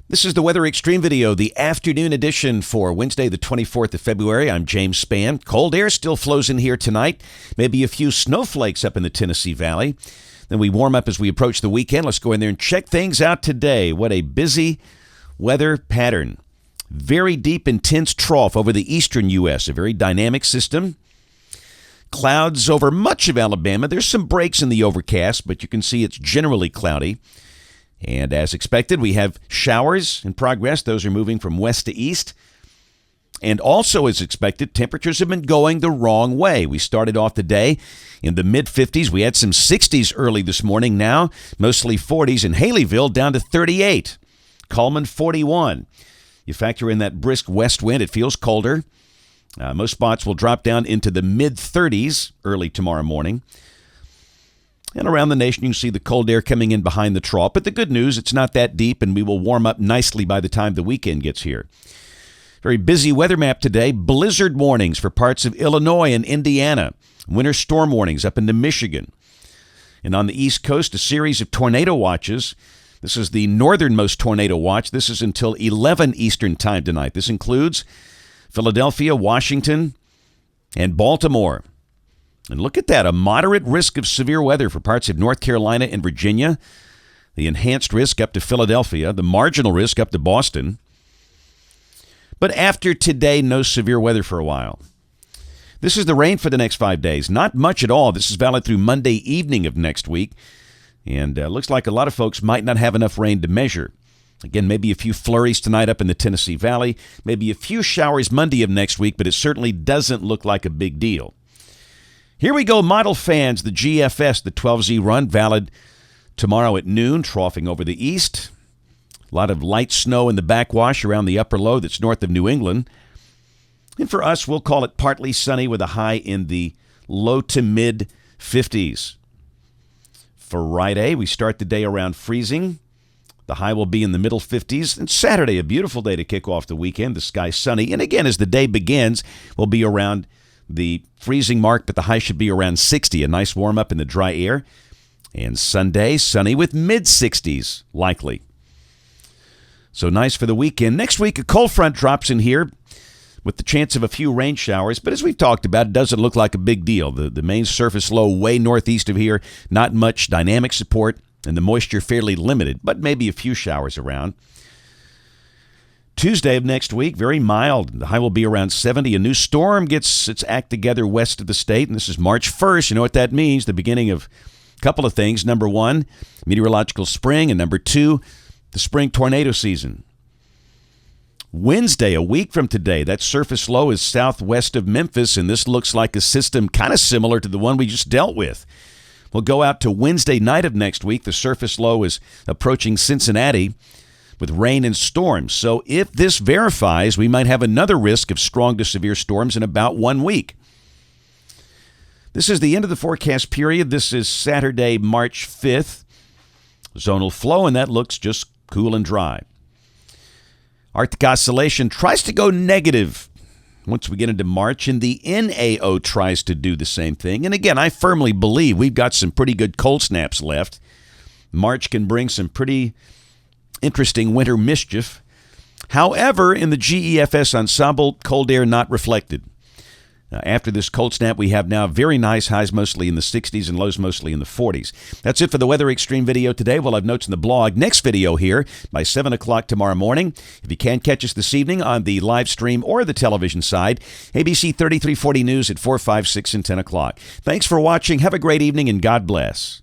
This is the Weather Xtreme video, the afternoon edition for Wednesday, the 24th of February. I'm James Spann. Cold air still flows in here tonight. Maybe a few snowflakes up in the Tennessee Valley. Then we warm up as we approach the weekend. Let's go in there and check things out today. What a busy weather pattern. Very deep, intense trough over the eastern U.S., a very dynamic system. Clouds over much of Alabama. There's some breaks in the overcast, but you can see it's generally cloudy. And as expected, we have showers in progress. Those are moving from west to east. And also, as expected, temperatures have been going the wrong way. We started off the day in the mid-50s. We had some 60s early this morning. Now, mostly 40s in Haleyville, down to 38. Cullman, 41. You factor in that brisk west wind, it feels colder. Most spots will drop down into the mid-30s early tomorrow morning. And around the nation, you can see the cold air coming in behind the trough. But the good news, it's not that deep, and we will warm up nicely by the time the weekend gets here. Very busy weather map today. Blizzard warnings for parts of Illinois and Indiana. Winter storm warnings up into Michigan. And on the East Coast, a series of tornado watches. This is the northernmost tornado watch. This is until 11 Eastern time tonight. This includes Philadelphia, Washington, and Baltimore. And look at that, a moderate risk of severe weather for parts of North Carolina and Virginia. The enhanced risk up to Philadelphia. The marginal risk up to Boston. But after today, no severe weather for a while. This is the rain for the next 5 days. Not much at all. This is valid through Monday evening of next week. And looks like a lot of folks might not have enough rain to measure. Again, maybe a few flurries tonight up in the Tennessee Valley. Maybe a few showers Monday of next week, but it certainly doesn't look like a big deal. Here we go, model fans. The GFS, the 12Z run, valid tomorrow at noon, troughing over the east. A lot of light snow in the backwash around the upper low that's north of New England. And for us, we'll call it partly sunny with a high in the low to mid 50s. Friday, we start the day around freezing. The high will be in the middle 50s. And Saturday, a beautiful day to kick off the weekend. The sky sunny. And again, as the day begins, we'll be around the freezing mark, but the high should be around 60. A nice warm up in the dry air. And Sunday, sunny with mid-60s, likely. So nice for the weekend. Next week, a cold front drops in here with the chance of a few rain showers. But as we've talked about, it doesn't look like a big deal. The main surface low way northeast of here, not much dynamic support, and the moisture fairly limited, but maybe a few showers around. Tuesday of next week, very mild. The high will be around 70. A new storm gets its act together west of the state, and this is March 1st. You know what that means, the beginning of a couple of things. Number one, meteorological spring, and number two, the spring tornado season. Wednesday, a week from today, that surface low is southwest of Memphis, and this looks like a system kind of similar to the one we just dealt with. We'll go out to Wednesday night of next week. The surface low is approaching Cincinnati with rain and storms. So if this verifies, we might have another risk of strong to severe storms in about 1 week. This is the end of the forecast period. This is Saturday, March 5th. Zonal flow, and that looks just cool and dry. Arctic oscillation tries to go negative once we get into March, and the NAO tries to do the same thing. And again, I firmly believe we've got some pretty good cold snaps left. March can bring some pretty interesting winter mischief. However, in the GEFS ensemble, cold air not reflected. After this cold snap, we have now very nice highs mostly in the 60s and lows mostly in the 40s. That's it for the Weather Xtreme video today. We'll have notes in the blog. Next video here by 7 o'clock tomorrow morning. If you can't catch us this evening on the live stream or the television side, ABC 3340 News at 4, 5, 6, and 10 o'clock. Thanks for watching. Have a great evening, and God bless.